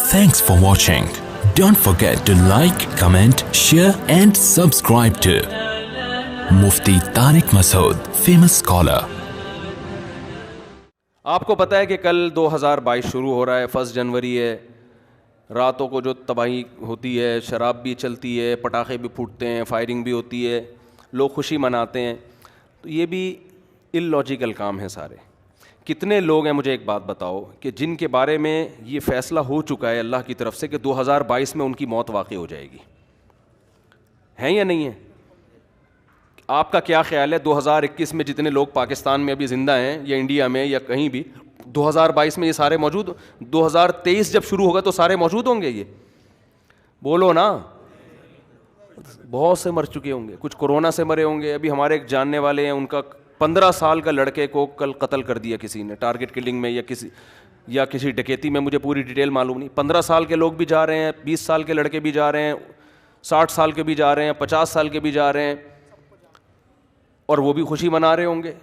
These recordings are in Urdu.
Thanks for watching. Don't forget to like, comment, share and subscribe to Mufti Tariq Masood, famous scholar. آپ کو پتہ ہے کہ کل 2022 شروع ہو رہا ہے, 1 جنوری ہے. راتوں کو جو تباہی ہوتی ہے, شراب بھی چلتی ہے, پٹاخے بھی پھوٹتے ہیں, فائرنگ بھی ہوتی ہے, لوگ خوشی مناتے ہیں. تو یہ بھی ان لاجیکل کام ہیں سارے. کتنے لوگ ہیں, مجھے ایک بات بتاؤ, کہ جن کے بارے میں یہ فیصلہ ہو چکا ہے اللہ کی طرف سے کہ 2022 میں ان کی موت واقع ہو جائے گی, ہیں یا نہیں ہیں؟ آپ کا کیا خیال ہے 2021 میں جتنے لوگ پاکستان میں ابھی زندہ ہیں یا انڈیا میں یا کہیں بھی, 2022 میں یہ سارے موجود, 2023 جب شروع ہوگا تو سارے موجود ہوں گے؟ یہ بولو نا. بہت سے مر چکے ہوں گے, کچھ کورونا سے مرے ہوں گے. ابھی ہمارے ایک جاننے والے ہیں, ان کا 15 سال کا لڑکے کو کل قتل کر دیا کسی نے, ٹارگٹ کلنگ میں یا کسی ڈکیتی میں, مجھے پوری ڈیٹیل معلوم نہیں. 15 سال کے لوگ بھی جا رہے ہیں, 20 سال کے لڑکے بھی جا رہے ہیں, 60 سال کے بھی جا رہے ہیں, 50 سال کے بھی جا رہے ہیں, اور وہ بھی خوشی منا رہے ہوں گے,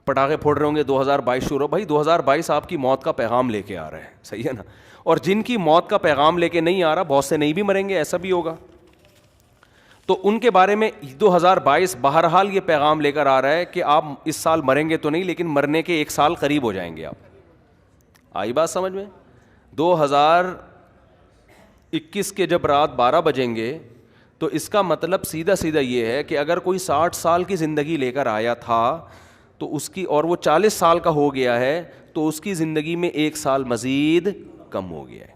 پٹاخے پھوڑ رہے ہوں گے. 2022 شروع, بھائی 2022 آپ کی موت کا پیغام لے کے آ رہا ہے, صحیح ہے نا. اور جن کی موت کا پیغام لے کے نہیں آ رہا, بہت سے نہیں بھی مریں گے, ایسا بھی ہوگا. تو ان کے بارے میں 2022 بہرحال یہ پیغام لے کر آ رہا ہے کہ آپ اس سال مریں گے تو نہیں, لیکن مرنے کے 1 سال قریب ہو جائیں گے آپ. آئی بات سمجھ میں؟ 2021 کے جب رات 12 بجیں گے تو اس کا مطلب سیدھا سیدھا یہ ہے کہ اگر کوئی 60 سال کی زندگی لے کر آیا تھا تو اس کی, اور وہ 40 سال کا ہو گیا ہے, تو اس کی زندگی میں 1 سال مزید کم ہو گیا ہے.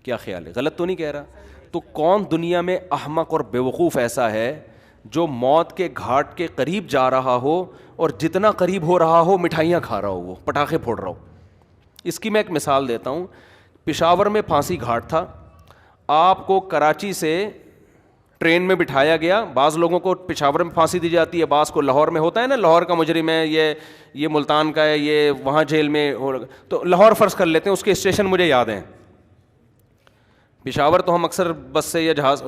کیا خیال ہے؟ غلط تو نہیں کہہ رہا؟ تو کون دنیا میں احمق اور بیوقوف ایسا ہے جو موت کے گھاٹ کے قریب جا رہا ہو اور جتنا قریب ہو رہا ہو مٹھائیاں کھا رہا ہو, وہ پٹاخے پھوڑ رہا ہو؟ اس کی میں ایک مثال دیتا ہوں. پشاور میں پھانسی گھاٹ تھا, آپ کو کراچی سے ٹرین میں بٹھایا گیا. بعض لوگوں کو پشاور میں پھانسی دی جاتی ہے, بعض کو لاہور میں ہوتا ہے نا, لاہور کا مجرم ہے, یہ ملتان کا ہے, یہ وہاں جیل میں ہو, تو لاہور فرض کر لیتے ہیں, اس کے اسٹیشن مجھے یاد ہیں. پشاور تو ہم اکثر بس سے یا جہاز,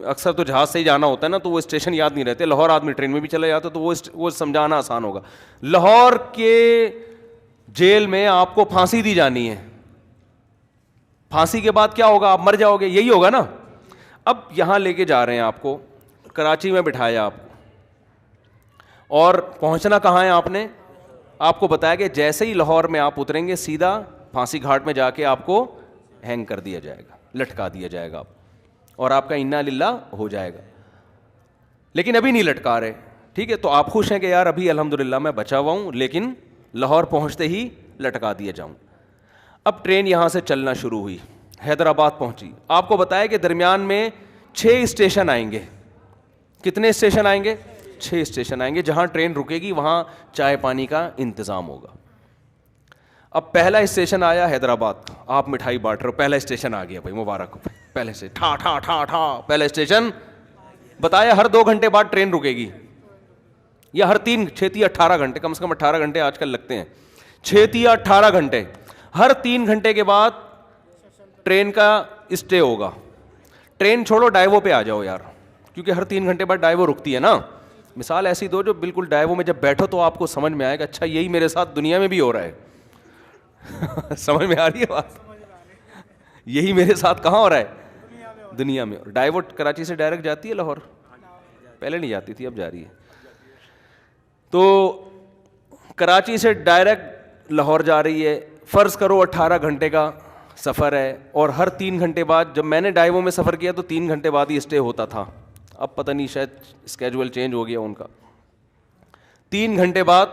اکثر تو جہاز سے ہی جانا ہوتا ہے نا, تو وہ اسٹیشن یاد نہیں رہتے. لاہور آدمی ٹرین میں بھی چلا جاتا تو وہ سمجھانا آسان ہوگا. لاہور کے جیل میں آپ کو پھانسی دی جانی ہے. پھانسی کے بعد کیا ہوگا؟ آپ مر جاؤ گے, یہی ہوگا نا. اب یہاں لے کے جا رہے ہیں آپ کو, کراچی میں بٹھایا آپ کو, اور پہنچنا کہاں ہے آپ نے؟ آپ کو بتایا کہ جیسے ہی لاہور میں آپ اتریں گے سیدھا پھانسی گھاٹ میں جا کے آپ کو ہینگ کر دیا جائے گا, لٹکا دیا جائے گا, اور آپ کا انا للہ ہو جائے گا. لیکن ابھی نہیں لٹکا رہے, ٹھیک ہے. تو آپ خوش ہیں کہ یار ابھی الحمدللہ میں بچا ہوا ہوں, لیکن لاہور پہنچتے ہی لٹکا دیا جاؤں. اب ٹرین یہاں سے چلنا شروع ہوئی, حیدرآباد پہنچی. آپ کو بتایا کہ درمیان میں 6 اسٹیشن آئیں گے. کتنے اسٹیشن آئیں گے؟ 6 اسٹیشن آئیں گے. جہاں ٹرین رکے گی وہاں چائے پانی کا انتظام ہوگا. اب پہلا اسٹیشن آیا حیدرآباد کا, آپ مٹھائی بانٹ رہے ہو, پہلا اسٹیشن آ گیا بھائی, مبارک ہو. پہلے سے ٹھا ٹھا ٹھا ٹھا پہلا اسٹیشن. بتایا ہر 2 گھنٹے بعد ٹرین رکے گی, یا ہر 3 6 18 گھنٹے, کم سے کم 18 گھنٹے آج کل لگتے ہیں, 6 یا 18 گھنٹے, ہر 3 گھنٹے کے بعد ٹرین کا اسٹے ہوگا. ٹرین چھوڑو, ڈائیو پہ آ جاؤ یار, کیونکہ ہر 3 گھنٹے بعد ڈائیو رکتی ہے نا. مثال ایسی دو جو بالکل ڈائیو میں جب بیٹھو تو آپ کو سمجھ میں آئے گا اچھا یہی میرے ساتھ دنیا میں بھی ہو رہا ہے. سمجھ میں آ رہی ہے بات؟ یہی میرے ساتھ کہاں ہو رہا ہے؟ دنیا میں. ڈائیو کراچی سے ڈائریکٹ جاتی ہے لاہور؟ پہلے نہیں جاتی تھی, اب جا رہی ہے. تو کراچی سے ڈائریکٹ لاہور جا رہی ہے. فرض کرو 18 گھنٹے کا سفر ہے, اور ہر 3 گھنٹے بعد, جب میں نے ڈائیو میں سفر کیا تو 3 گھنٹے بعد ہی اسٹے ہوتا تھا. اب پتہ نہیں شاید اسکیجول چینج ہو گیا ان کا. 3 گھنٹے بعد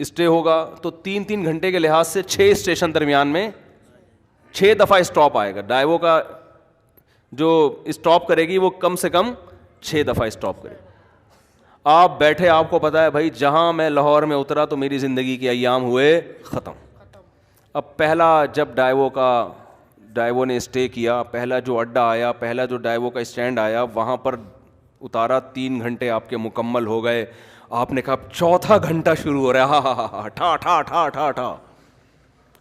اسٹے ہوگا, تو 3 گھنٹے کے لحاظ سے 6 اسٹیشن درمیان میں 6 دفعہ اسٹاپ آئے گا. ڈائیو کا جو اسٹاپ کرے گی وہ کم سے کم 6 دفعہ اسٹاپ کرے. آپ بیٹھے, آپ کو پتا ہے بھائی جہاں میں لاہور میں اترا تو میری زندگی کے ایام ہوئے ختم. اب پہلا جب ڈائیو نے اسٹے کیا, پہلا جو اڈا آیا, پہلا جو ڈائیو کا اسٹینڈ آیا, وہاں پر اتارا, 3 گھنٹے آپ کے مکمل ہو گئے. آپ نے کہا چوتھا گھنٹہ شروع ہو رہا ہے, ہاں ہاں ہاں ٹھا ٹھا ٹھا ٹھا ٹھا,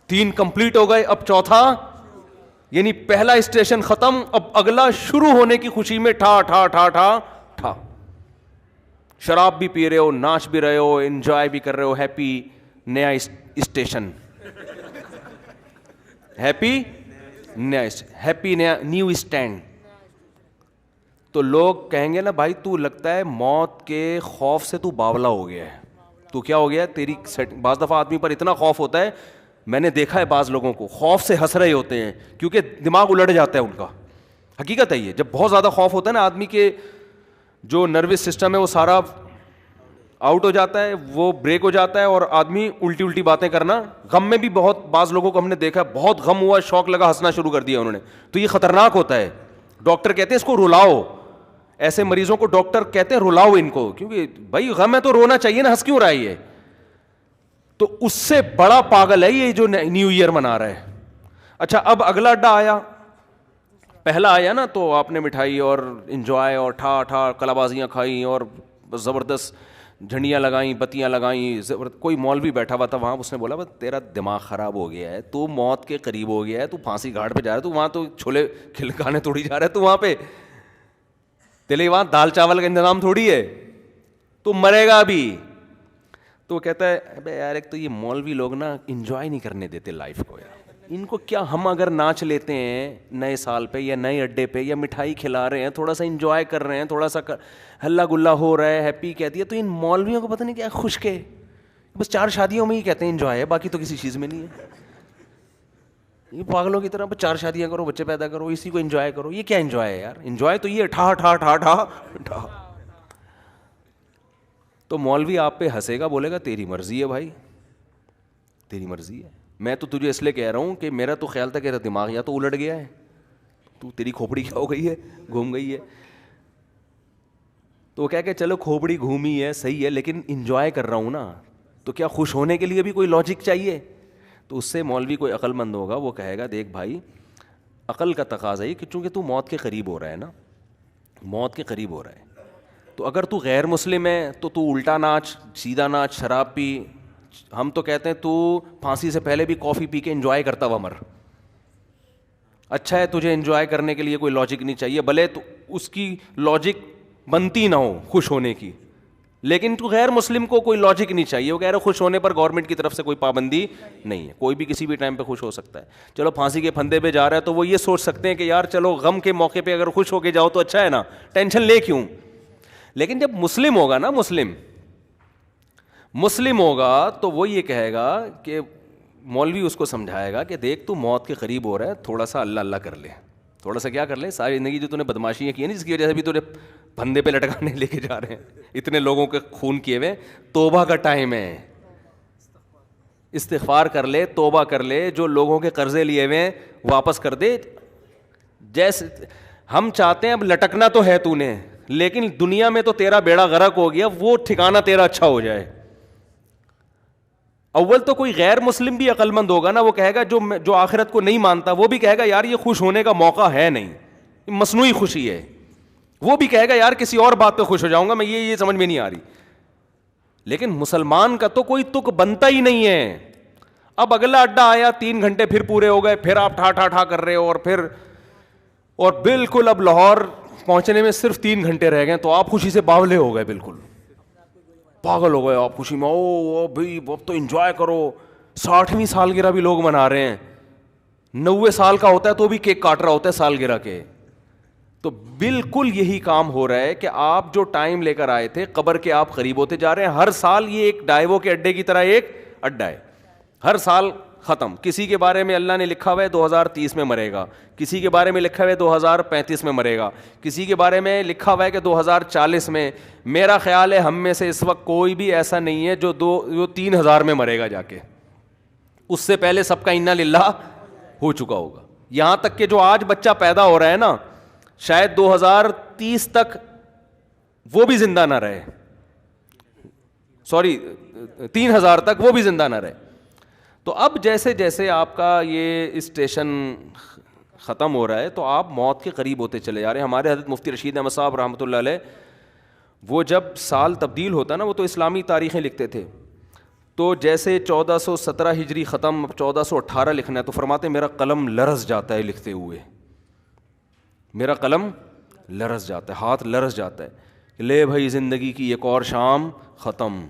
3 کمپلیٹ ہو گئے, اب چوتھا, یعنی پہلا اسٹیشن ختم, اب اگلا شروع ہونے کی خوشی میں ٹھا ٹھا ٹھا ٹھا ٹھا. شراب بھی پی رہے ہو, ناچ بھی رہے ہو, انجوائے بھی کر رہے ہو. ہیپی نیا اسٹیشن, ہیپی نیا ہیپی نیا نیو اسٹینڈ. تو لوگ کہیں گے نا بھائی تو لگتا ہے موت کے خوف سے تو باولا ہو گیا ہے, تو کیا ہو گیا تیری. بعض دفعہ آدمی پر اتنا خوف ہوتا ہے, میں نے دیکھا ہے بعض لوگوں کو خوف سے ہنس رہے ہوتے ہیں کیونکہ دماغ الٹ جاتا ہے ان کا. حقیقت ہے یہ, جب بہت زیادہ خوف ہوتا ہے نا آدمی کے جو نروس سسٹم ہے وہ سارا آؤٹ ہو جاتا ہے, وہ بریک ہو جاتا ہے اور آدمی الٹی الٹی باتیں کرنا. غم میں بھی بہت بعض لوگوں کو ہم نے دیکھا, بہت غم ہوا, شوق لگا, ہنسنا شروع کر دیا انہوں نے, تو یہ خطرناک ہوتا ہے. ڈاکٹر کہتے ہیں اس کو رلاؤ, ایسے مریضوں کو ڈاکٹر کہتے ہیں رلاؤ ان کو, کیونکہ بھائی غم ہے تو رونا چاہیے نا, ہنس کیوں رہا ہے یہ. تو اس سے بڑا پاگل ہے یہ جو نیو ایئر منا رہا ہے. اچھا اب اگلا اڈا آیا, پہلا آیا نا تو آپ نے مٹھائی اور انجوائے اور ٹھا ٹھا کلابازیاں کھائیں اور زبردست جھنڈیاں لگائیں, بتیاں لگائیں. کوئی مولوی بیٹھا ہوا تھا وہاں, اس نے بولا بس تیرا دماغ خراب ہو گیا ہے, تو موت کے قریب ہو گیا ہے, تو پھانسی گھاٹ پہ جا رہا ہے, تو وہاں تو چھولے کھلکانے تھوڑی جا رہا ہے, تو وہاں پہ تیرے وہاں دال چاول کا انتظام تھوڑی ہے, تو مرے گا ابھی. تو وہ کہتا ہے ابے یار ایک تو یہ مولوی لوگ نا انجوائے نہیں کرنے دیتے لائف کو یار, ان کو کیا, ہم اگر ناچ لیتے ہیں نئے سال پہ یا نئے اڈے پہ یا مٹھائی کھلا رہے ہیں, تھوڑا سا انجوائے کر رہے ہیں, تھوڑا سا ہلا گلا ہو رہا ہے, ہیپی کہتی ہے, تو ان مولویوں کو پتہ نہیں کیا خشک ہے, بس 4 شادیوں میں ہی کہتے ہیں انجوائے ہے, باقی تو کسی چیز میں نہیں ہے. یہ پاگلوں کی طرح 4 شادیاں کرو, بچے پیدا کرو, اسی کو انجوائے کرو. یہ کیا انجوائے ہے یار, انجوائے تو یہ ٹھا ٹھا ٹھا ٹھا ٹھا. تو مولوی آپ پہ ہنسے گا, بولے گا تیری مرضی ہے بھائی, تیری مرضی ہے. میں تو تجھے اس لیے کہہ رہا ہوں کہ میرا تو خیال تھا کہ دماغ یا تو الٹ گیا ہے, تو تیری کھوپڑی کیا ہو گئی ہے, گھوم گئی ہے. تو وہ کہہ کہ چلو کھوپڑی گھومی ہے صحیح ہے, لیکن انجوائے کر رہا ہوں نا, تو کیا خوش ہونے کے لیے بھی کوئی لاجک چاہیے. تو اس سے مولوی کوئی عقل مند ہوگا, وہ کہے گا دیکھ بھائی عقل کا تقاضا ہے کہ چونکہ تو موت کے قریب ہو رہا ہے نا, موت کے قریب ہو رہا ہے, تو اگر تو غیر مسلم ہے تو الٹا ناچ, سیدھا ناچ, شراب پی. ہم تو کہتے ہیں تو پھانسی سے پہلے بھی کافی پی کے انجوائے کرتا ہوا مر. اچھا ہے, تجھے انجوائے کرنے کے لیے کوئی لاجک نہیں چاہیے, بھلے تو اس کی لاجک بنتی نہ ہو خوش ہونے کی, لیکن تو غیر مسلم کو کوئی لاجک نہیں چاہیے. وہ کہہ رہے خوش ہونے پر گورنمنٹ کی طرف سے کوئی پابندی نہیں ہے, کوئی بھی کسی بھی ٹائم پہ خوش ہو سکتا ہے. چلو پھانسی کے پھندے پہ جا رہا ہے تو وہ یہ سوچ سکتے ہیں کہ یار چلو غم کے موقع پہ اگر خوش ہو کے جاؤ تو اچھا ہے نا, ٹینشن لے کیوں. لیکن جب مسلم ہوگا نا, مسلم ہوگا تو وہ یہ کہے گا کہ مولوی اس کو سمجھائے گا کہ دیکھ تو موت کے قریب ہو رہا ہے, تھوڑا سا اللہ اللہ کر لے, تھوڑا سا کیا کر لے, ساری زندگی جو تو نے بدماشیاں کی ہیں جس کی وجہ سے بھی تو نے پھندے پہ لٹکانے لے کے جا رہے ہیں, اتنے لوگوں کے خون کیے ہوئے, توبہ کا ٹائم ہے, استغفار کر لے, توبہ کر لے, جو لوگوں کے قرضے لیے ہوئے ہیں واپس کر دے. جیسے ہم چاہتے ہیں اب لٹکنا تو ہے تو نے, لیکن دنیا میں تو تیرا بیڑا غرق ہو گیا, وہ ٹھکانہ تیرا اچھا ہو جائے. اول تو کوئی غیر مسلم بھی عقل مند ہوگا نا, وہ کہے گا جو آخرت کو نہیں مانتا, وہ بھی کہے گا یار یہ خوش ہونے کا موقع ہے نہیں, مصنوعی خوشی ہے. وہ بھی کہے گا یار کسی اور بات پہ خوش ہو جاؤں گا میں, یہ سمجھ میں نہیں آ رہی. لیکن مسلمان کا تو کوئی تک بنتا ہی نہیں ہے. اب اگلا اڈا آیا, 3 گھنٹے پھر پورے ہو گئے, پھر آپ ٹھا ٹھا ٹھا کر رہے ہو, اور بالکل اب لاہور پہنچنے میں صرف 3 گھنٹے رہ گئے, تو آپ خوشی سے باولے ہو گئے, بالکل پاگل ہو گئے آپ خوشی میں. او بھائی اب تو انجوائے کرو, 60ویں سالگرہ بھی لوگ منا رہے ہیں, 90 سال کا ہوتا ہے تو بھی کیک کاٹ رہا ہوتا ہے سالگرہ کے. تو بالکل یہی کام ہو رہا ہے کہ آپ جو ٹائم لے کر آئے تھے قبر کے آپ قریب ہوتے جا رہے ہیں. ہر سال یہ ایک ڈائیوو کے اڈے کی طرح ایک اڈا ہے, ہر سال ختم. کسی کے بارے میں اللہ نے لکھا ہوا ہے 2030 میں مرے گا, کسی کے بارے میں لکھا ہوا ہے 2035 میں مرے گا, کسی کے بارے میں لکھا ہوا ہے کہ 2040 میں. میرا خیال ہے ہم میں سے اس وقت کوئی بھی ایسا نہیں ہے جو 3000 میں مرے گا جا کے, اس سے پہلے سب کا انا للہ ہو چکا ہوگا. یہاں تک کہ جو آج بچہ پیدا ہو رہا ہے نا, شاید 2030 تک وہ بھی زندہ نہ رہے, 3000 تک وہ بھی زندہ نہ رہے. تو اب جیسے جیسے آپ کا یہ اسٹیشن ختم ہو رہا ہے تو آپ موت کے قریب ہوتے چلے جا رہے ہیں. ہمارے حضرت مفتی رشید احمد صاحب رحمۃ اللہ علیہ, وہ جب سال تبدیل ہوتا نا, وہ تو اسلامی تاریخیں لکھتے تھے, تو جیسے 1417 ہجری ختم, 1418 لکھنا ہے, تو فرماتے میرا قلم لرز جاتا ہے لکھتے ہوئے, میرا قلم لرز جاتا ہے, ہاتھ لرز جاتا ہے. لے بھائی زندگی کی ایک اور شام ختم,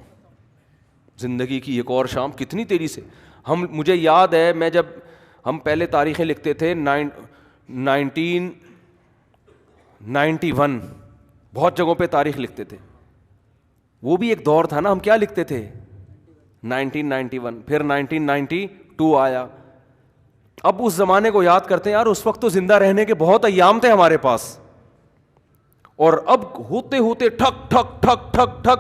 زندگی کی ایک اور شام کتنی تیزی سے. مجھے یاد ہے میں جب ہم پہلے تاریخیں لکھتے تھے 1991, بہت جگہوں پہ تاریخ لکھتے تھے. وہ بھی ایک دور تھا نا, ہم کیا لکھتے تھے 1991, پھر 1992 آیا. اب اس زمانے کو یاد کرتے ہیں, یار اس وقت تو زندہ رہنے کے بہت ایام تھے ہمارے پاس, اور اب ہوتے ہوتے ٹھک ٹھک ٹھک ٹھک ٹھک.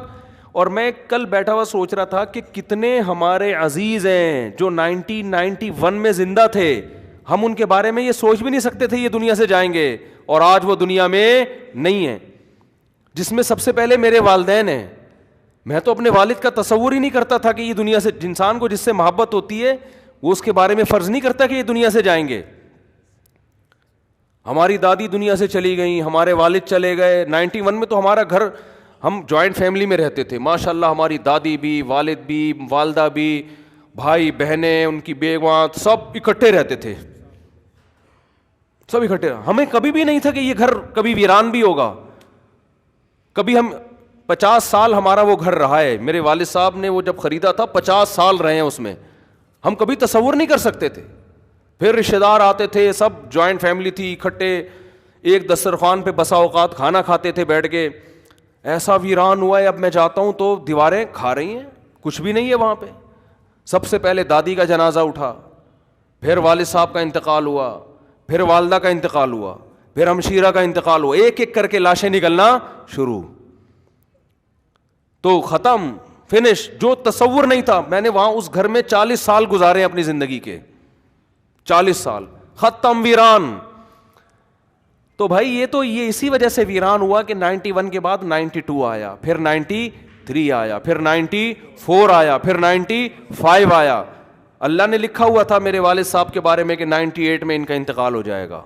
اور میں کل بیٹھا ہوا سوچ رہا تھا کہ کتنے ہمارے عزیز ہیں جو 1991 میں زندہ تھے, ہم ان کے بارے میں یہ سوچ بھی نہیں سکتے تھے یہ دنیا سے جائیں گے, اور آج وہ دنیا میں نہیں ہیں, جس میں سب سے پہلے میرے والدین ہیں. میں تو اپنے والد کا تصور ہی نہیں کرتا تھا کہ یہ دنیا سے, انسان کو جس سے محبت ہوتی ہے وہ اس کے بارے میں فرض نہیں کرتا کہ یہ دنیا سے جائیں گے. ہماری دادی دنیا سے چلی گئیں, ہمارے والد چلے گئے. 91 میں تو ہمارا گھر, ہم جوائنٹ فیملی میں رہتے تھے ماشاء اللہ, ہماری دادی بھی, والد بھی, والدہ بھی, بھائی بہنیں, ان کی بیویاں, سب اکٹھے رہتے تھے, سب اکٹھے. ہمیں کبھی بھی نہیں تھا کہ یہ گھر کبھی ویران بھی ہوگا. کبھی ہم 50 سال ہمارا وہ گھر رہا ہے, میرے والد صاحب نے وہ جب خریدا تھا 50 سال رہے ہیں اس میں, ہم کبھی تصور نہیں کر سکتے تھے. پھر رشتہ دار آتے تھے, سب جوائنٹ فیملی تھی, اکٹھے ایک دسترخوان پہ بسا اوقات کھانا کھاتے تھے بیٹھ کے. ایسا ویران ہوا ہے, اب میں جاتا ہوں تو دیواریں کھا رہی ہیں, کچھ بھی نہیں ہے وہاں پہ. سب سے پہلے دادی کا جنازہ اٹھا, پھر والد صاحب کا انتقال ہوا, پھر والدہ کا انتقال ہوا, پھر ہمشیرہ کا انتقال ہوا, ایک ایک کر کے لاشیں نکلنا شروع. تو ختم, فنش. جو تصور نہیں تھا, میں نے وہاں اس گھر میں 40 سال گزارے اپنی زندگی کے, 40 سال, ختم, ویران. تو بھائی یہ اسی وجہ سے ویران ہوا کہ 91 کے بعد 92 آیا, پھر 93 آیا, پھر 94 آیا, پھر 95 آیا. اللہ نے لکھا ہوا تھا میرے والد صاحب کے بارے میں کہ 98 میں ان کا انتقال ہو جائے گا.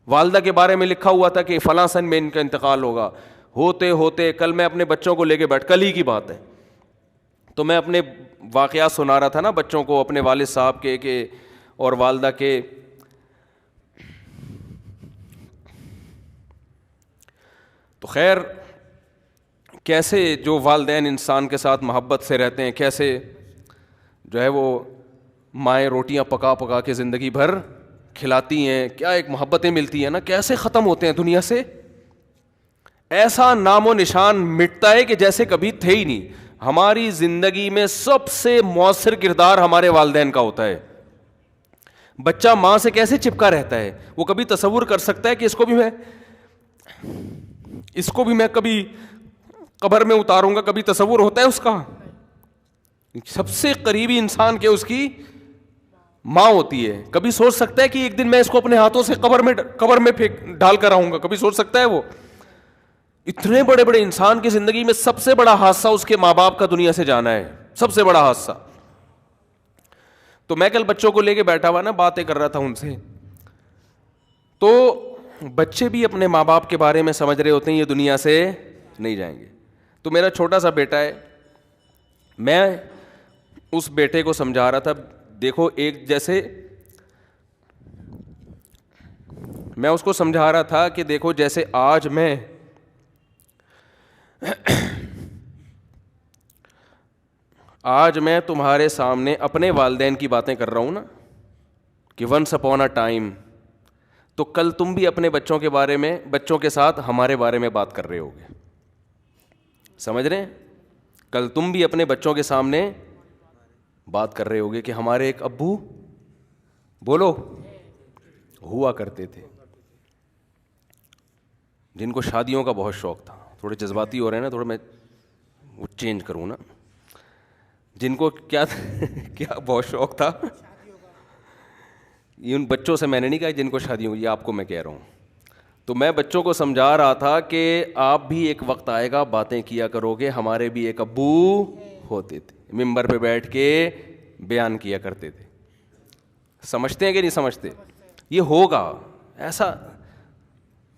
والدہ کے بارے میں لکھا ہوا تھا کہ فلاں سن میں ان کا انتقال ہوگا. ہوتے ہوتے کل میں اپنے بچوں کو لے کے کل ہی کی بات ہے, تو میں اپنے واقعات سنا رہا تھا نا بچوں کو, اپنے والد صاحب کے اور والدہ کے. تو خیر, کیسے جو والدین انسان کے ساتھ محبت سے رہتے ہیں, کیسے جو ہے وہ مائیں روٹیاں پکا پکا کے زندگی بھر کھلاتی ہیں, کیا ایک محبتیں ملتی ہیں نا, کیسے ختم ہوتے ہیں دنیا سے. ایسا نام و نشان مٹتا ہے کہ جیسے کبھی تھے ہی نہیں. ہماری زندگی میں سب سے مؤثر کردار ہمارے والدین کا ہوتا ہے. بچہ ماں سے کیسے چپکا رہتا ہے, وہ کبھی تصور کر سکتا ہے کہ اس کو بھی میں کبھی قبر میں اتاروں گا, کبھی تصور ہوتا ہے اس کا. سب سے قریبی انسان کے اس کی ماں ہوتی ہے. کبھی سوچ سکتا ہے کہ ایک دن میں اس کو اپنے ہاتھوں سے قبر میں ڈال کر آؤں گا, کبھی سوچ سکتا ہے وہ؟ اتنے بڑے بڑے انسان کی زندگی میں سب سے بڑا حادثہ اس کے ماں باپ کا دنیا سے جانا ہے, سب سے بڑا حادثہ. تو میں کل بچوں کو لے کے بیٹھا ہوا نا, باتیں کر رہا تھا ان سے, تو بچے بھی اپنے ماں باپ کے بارے میں سمجھ رہے ہوتے ہیں یہ دنیا سے نہیں جائیں گے. تو میرا چھوٹا سا بیٹا ہے, میں اس بیٹے کو سمجھا رہا تھا, دیکھو ایک جیسے میں اس کو سمجھا رہا تھا کہ دیکھو جیسے آج میں تمہارے سامنے اپنے والدین کی باتیں کر رہا ہوں نا کہ ونس اپون اے ٹائم, تو کل تم بھی اپنے بچوں کے بارے میں, بچوں کے ساتھ ہمارے بارے میں بات کر رہے ہوگے, سمجھ رہے ہیں؟ کل تم بھی اپنے بچوں کے سامنے بات کر رہے ہوگے کہ ہمارے ایک ابو بولو ہوا کرتے تھے, جن کو شادیوں کا بہت شوق تھا. تھوڑے جذباتی ہو رہے ہیں نا, تھوڑا میں وہ چینج کروں نا. جن کو کیا بہت شوق تھا, یہ ان بچوں سے میں نے نہیں کہا جن کو شادی ہوئی, یہ آپ کو میں کہہ رہا ہوں. تو میں بچوں کو سمجھا رہا تھا کہ آپ بھی ایک وقت آئے گا باتیں کیا کرو گے, ہمارے بھی ایک ابو ہوتے تھے, ممبر پہ بیٹھ کے بیان کیا کرتے تھے. سمجھتے ہیں کہ نہیں سمجھتے؟ یہ ہوگا ایسا.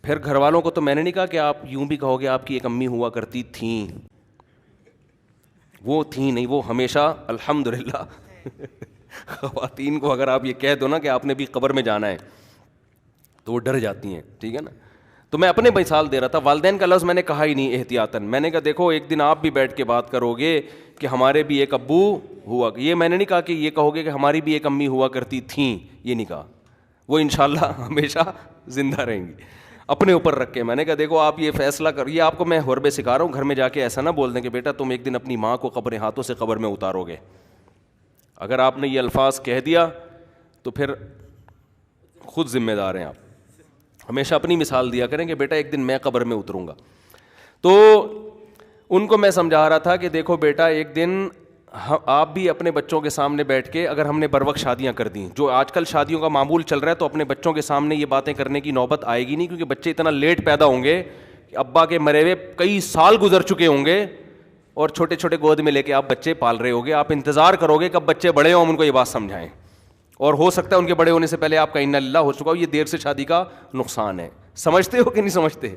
پھر گھر والوں کو تو میں نے نہیں کہا کہ آپ یوں بھی کہو گے آپ کی ایک امی ہوا کرتی تھیں, وہ تھیں نہیں, وہ ہمیشہ الحمدللہ. خواتین کو اگر آپ یہ کہہ دو نا کہ آپ نے بھی قبر میں جانا ہے تو وہ ڈر جاتی ہیں, ٹھیک ہے نا. تو میں اپنے مثال دے رہا تھا, والدین کا لفظ میں نے کہا ہی نہیں احتیاطاً. میں نے کہا دیکھو ایک دن آپ بھی بیٹھ کے بات کرو گے کہ ہمارے بھی ایک ابو ہوا, یہ میں نے نہیں کہا کہ یہ کہو گے کہ ہماری بھی ایک امی ہوا کرتی تھیں, یہ نہیں کہا, وہ انشاءاللہ ہمیشہ زندہ رہیں گی. اپنے اوپر رکھ کے میں نے کہا دیکھو آپ یہ فیصلہ کر, یہ آپ کو میں حربے سکھا رہا ہوں, گھر میں جا کے ایسا نہ بول دیں کہ بیٹا تم ایک دن اپنی ماں کو قبر ہاتھوں سے قبر میں اتارو گے. اگر آپ نے یہ الفاظ کہہ دیا تو پھر خود ذمہ دار ہیں آپ. ہمیشہ اپنی مثال دیا کریں کہ بیٹا ایک دن میں قبر میں اتروں گا. تو ان کو میں سمجھا رہا تھا کہ دیکھو بیٹا ایک دن آپ بھی اپنے بچوں کے سامنے بیٹھ کے, اگر ہم نے بر وقت شادیاں کر دیں, جو آج کل شادیوں کا معمول چل رہا ہے, تو اپنے بچوں کے سامنے یہ باتیں کرنے کی نوبت آئے گی نہیں, کیونکہ بچے اتنا لیٹ پیدا ہوں گے کہ ابا کے مرے ہوئے کئی سال گزر چکے ہوں گے, اور چھوٹے چھوٹے گود میں لے کے آپ بچے پال رہے ہوگے. آپ انتظار کرو گے کب بچے بڑے ہوں, ہم ان کو یہ بات سمجھائیں, اور ہو سکتا ہے ان کے بڑے ہونے سے پہلے آپ کا انا للہ ہو چکا ہو. یہ دیر سے شادی کا نقصان ہے. سمجھتے ہو کہ نہیں سمجھتے؟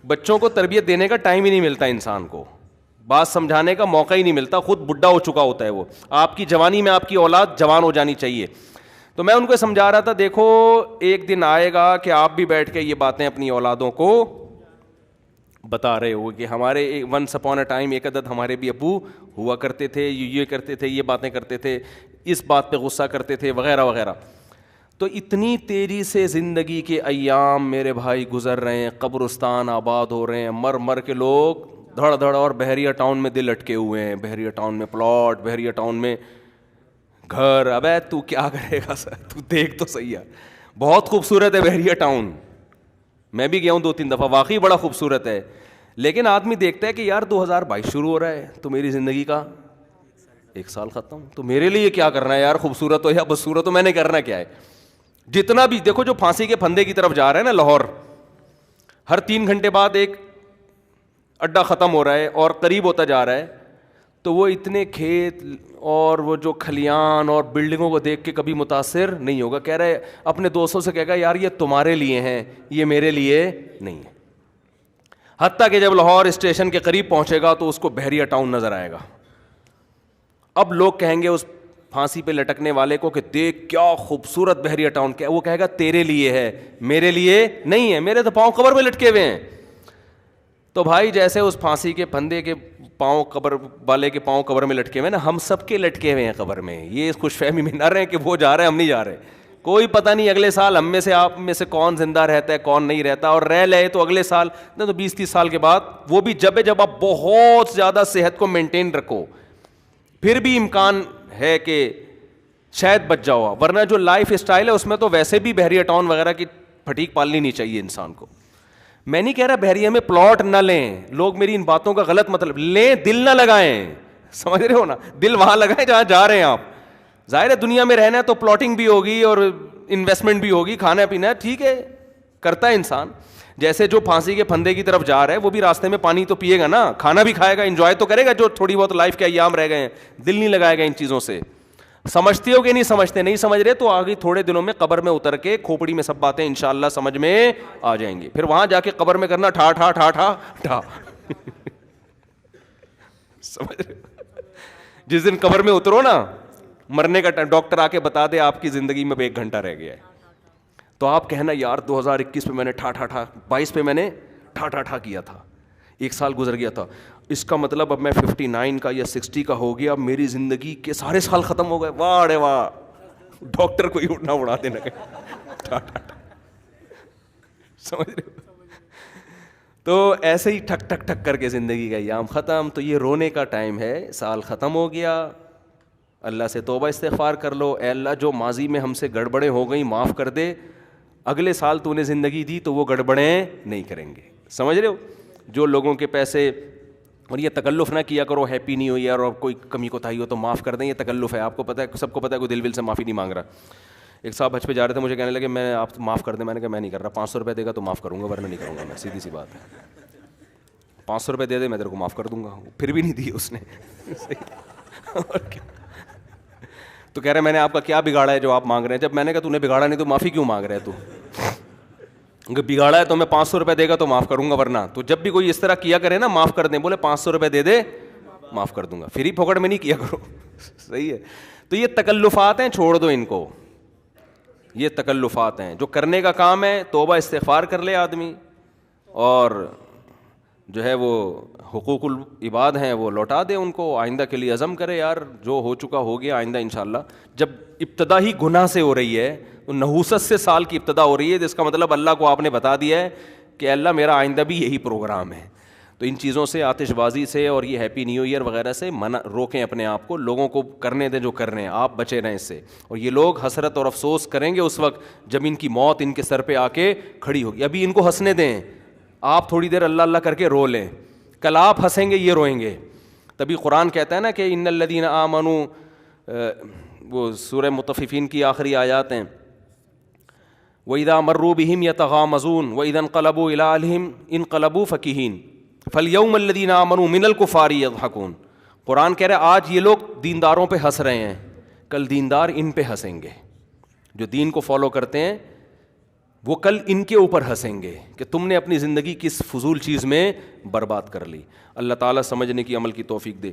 بچوں کو تربیت دینے کا ٹائم ہی نہیں ملتا انسان کو, بات سمجھانے کا موقع ہی نہیں ملتا, خود بڈھا ہو چکا ہوتا ہے وہ. آپ کی جوانی میں آپ کی اولاد جوان ہو جانی چاہیے. تو میں ان کو سمجھا رہا تھا دیکھو ایک دن آئے گا کہ آپ بھی بیٹھ کے یہ باتیں اپنی اولادوں کو بتا رہے ہو کہ ہمارے ونس اپون اے ٹائم ایک عدد ہمارے بھی ابو ہوا کرتے تھے, یہ کرتے تھے, یہ باتیں کرتے تھے, اس بات پہ غصہ کرتے تھے, وغیرہ وغیرہ. تو اتنی تیزی سے زندگی کے ایام میرے بھائی گزر رہے ہیں, قبرستان آباد ہو رہے ہیں, مر مر کے لوگ دھڑ دھڑ, اور بحریہ ٹاؤن میں دل اٹکے ہوئے ہیں, بحریہ ٹاؤن میں پلاٹ, بحریہ ٹاؤن میں گھر. ابے تو کیا کرے گا سر, تو دیکھ تو صحیح ہے, بہت خوبصورت ہے بحریہ ٹاؤن, میں بھی گیا ہوں 2-3 دفعہ, واقعی بڑا خوبصورت ہے. لیکن آدمی دیکھتا ہے کہ یار 2022 شروع ہو رہا ہے تو میری زندگی کا 1 سال ختم, تو میرے لیے کیا کرنا ہے یار, خوبصورت ہو یا بدصورت ہو, میں نے کرنا کیا ہے. جتنا بھی دیکھو جو پھانسی کے پھندے کی طرف جا رہا ہے نا لاہور, ہر 3 گھنٹے بعد ایک اڈا ختم ہو رہا ہے اور قریب ہوتا جا رہا ہے, تو وہ اتنے کھیت اور وہ جو کھلیان اور بلڈنگوں کو دیکھ کے کبھی متاثر نہیں ہوگا. کہہ رہے اپنے دوستوں سے کہے گا یار یہ تمہارے لیے ہیں, یہ میرے لیے نہیں ہے. حتیٰ کہ جب لاہور اسٹیشن کے قریب پہنچے گا تو اس کو بحریہ ٹاؤن نظر آئے گا. اب لوگ کہیں گے اس پھانسی پہ لٹکنے والے کو کہ دیکھ کیا خوبصورت بحریہ ٹاؤن, کیا وہ کہے گا تیرے لیے ہے, میرے لیے نہیں ہے, میرے تو پاؤں قبر میں لٹکے ہوئے ہیں. تو بھائی جیسے اس پھانسی کے پھندے کے پاؤں قبر والے کے پاؤں قبر میں لٹکے ہوئے نا, ہم سب کے لٹکے ہوئے ہیں قبر میں. یہ اس خوش فہمی میں نہ رہے کہ وہ جا رہے ہیں ہم نہیں جا رہے. کوئی پتہ نہیں اگلے سال ہم میں سے آپ میں سے کون زندہ رہتا ہے کون نہیں رہتا, اور رہ لے تو اگلے سال نہ تو 20-30 سال کے بعد, وہ بھی جب آپ بہت زیادہ صحت کو مینٹین رکھو, پھر بھی امکان ہے کہ شاید بچ جاؤ. ورنہ جو لائف اسٹائل ہے اس میں تو ویسے بھی بحریہ ٹاؤن وغیرہ کی پھٹیک پالنی نہیں چاہیے انسان کو. میں نہیں کہہ رہا بحریہ میں پلاٹ نہ لیں, لوگ میری ان باتوں کا غلط مطلب لیں, دل نہ لگائیں, سمجھ رہے ہو نا, دل وہاں لگائیں جہاں جا رہے ہیں آپ. ظاہر ہے دنیا میں رہنا ہے تو پلاٹنگ بھی ہوگی اور انویسٹمنٹ بھی ہوگی, کھانا پینا ہے, ٹھیک ہے کرتا ہے انسان. جیسے جو پھانسی کے پھندے کی طرف جا رہا ہے وہ بھی راستے میں پانی تو پیے گا نا, کھانا بھی کھائے گا, انجوائے تو کرے گا جو تھوڑی بہت لائف کے ایام رہ گئے ہیں. دل نہیں لگائے گا ان چیزوں سے. سمجھتے ہو کہ نہیں سمجھتے؟ نہیں سمجھ رہے تو آگے تھوڑے دنوں میں قبر میں اتر کے کھوپڑی میں سب باتیں انشاءاللہ سمجھ میں آ جائیں گی. پھر وہاں جا کے قبر میں کرنا ٹھا ٹھا ٹھا ٹھا ٹھا. سمجھ رہے؟ جس دن قبر میں اترو نا, مرنے کا ڈاکٹر آ کے بتا دے آپ کی زندگی میں 1 گھنٹہ رہ گیا ہے, تو آپ کہنا یار 2021 پہ میں نے ٹھا ٹھا ٹھا, 22 پہ میں نے ٹھا ٹھا ٹھا کیا تھا, 1 سال گزر گیا تھا, اس کا مطلب اب میں 59 کا یا 60 کا ہو گیا, اب میری زندگی کے سارے سال ختم ہو گئے. واہ رے واہ, ڈاکٹر کو ہی اٹھنا اڑا دینا ٹھا ٹھا ٹھا. سمجھ رہے ہو؟ تو ایسے ہی ٹھک ٹھک ٹھک کر کے زندگی کا ایام ختم. تو یہ رونے کا ٹائم ہے, سال ختم ہو گیا, اللہ سے توبہ استغفار کر لو, اے اللہ جو ماضی میں ہم سے گڑبڑیں ہو گئیں معاف کر دے, اگلے سال تو نے زندگی دی تو وہ گڑبڑیں نہیں کریں گے. سمجھ رہے ہو؟ جو لوگوں کے پیسے, اور یہ تکلف نہ کیا کرو ہیپی نیو ایئر, اور کوئی کمی کوتاہی ہو تو معاف کر دیں, یہ تکلف ہے. آپ کو پتہ ہے, سب کو پتہ ہے, کوئی دل سے معافی نہیں مانگ رہا. ایک صاحب حج پہ جا رہے تھے, مجھے کہنے لگے میں آپ معاف کر دیں. میں نے کہا میں نہیں کر رہا, 500 روپے دے گا تو معاف کروں گا, ورنہ نہیں کروں گا میں, سیدھی سی بات ہے. 500 روپے دے دے میں تیرے کو معاف کر دوں گا. پھر بھی نہیں دی اس نے. تو کہہ رہے میں نے آپ کا کیا بگاڑا ہے جو آپ مانگ رہے ہیں؟ جب میں نے کہا تو نے بگاڑا نہیں تو معافی کیوں مانگ رہے تو؟ اگر بگاڑا ہے تو میں 500 روپے دے گا تو معاف کروں گا, ورنہ تو جب بھی کوئی اس طرح کیا کرے نا معاف کر دیں, بولے 500 روپے دے دے معاف کر دوں گا, فری پھوکٹ میں نہیں کیا کرو. صحیح ہے. تو یہ تکلفات ہیں, چھوڑ دو ان کو, یہ تکلفات ہیں. جو کرنے کا کام ہے توبہ استغفار کر لے آدمی, اور جو ہے وہ حقوق العباد ہیں وہ لوٹا دے ان کو, آئندہ کے لیے عزم کرے یار جو ہو چکا ہو گیا, آئندہ انشاءاللہ. جب ابتدا ہی گناہ سے ہو رہی ہے تو نحوست سے سال کی ابتدا ہو رہی ہے, تو اس کا مطلب اللہ کو آپ نے بتا دیا ہے کہ اللہ میرا آئندہ بھی یہی پروگرام ہے. تو ان چیزوں سے, آتش بازی سے اور یہ ہیپی نیو ایئر وغیرہ سے روکیں اپنے آپ کو, لوگوں کو کرنے دیں جو کر رہے ہیں, آپ بچے رہیں اس سے. اور یہ لوگ حسرت اور افسوس کریں گے اس وقت جب ان کی موت ان کے سر پہ آ کے کھڑی ہوگی. ابھی ان کو ہنسنے دیں, آپ تھوڑی دیر اللہ اللہ کر کے رو لیں, کل آپ ہنسیں گے یہ روئیں گے. تبھی قرآن کہتا ہے نا کہ ان الذین آمنوا, وہ سورہ مطففین کی آخری آیات ہیں, وَإِذَا مَرُّوا بِهِمْ يَتَغَامَزُونَ وَإِذَا انقلبوا إِلَىٰ أَهْلِهِمْ انقلبوا فَكِهِينَ فَالْيَوْمَ الَّذِينَ آمَنُوا مِنَ الْكُفَّارِ يَضْحَكُونَ. قرآن کہہ رہا ہے آج یہ لوگ دینداروں پہ ہنس رہے ہیں, کل دیندار ان پہ ہنسیں گے. جو دین کو فالو کرتے ہیں وہ کل ان کے اوپر ہنسیں گے کہ تم نے اپنی زندگی کس فضول چیز میں برباد کر لی. اللہ تعالیٰ سمجھنے کی, عمل کی توفیق دے.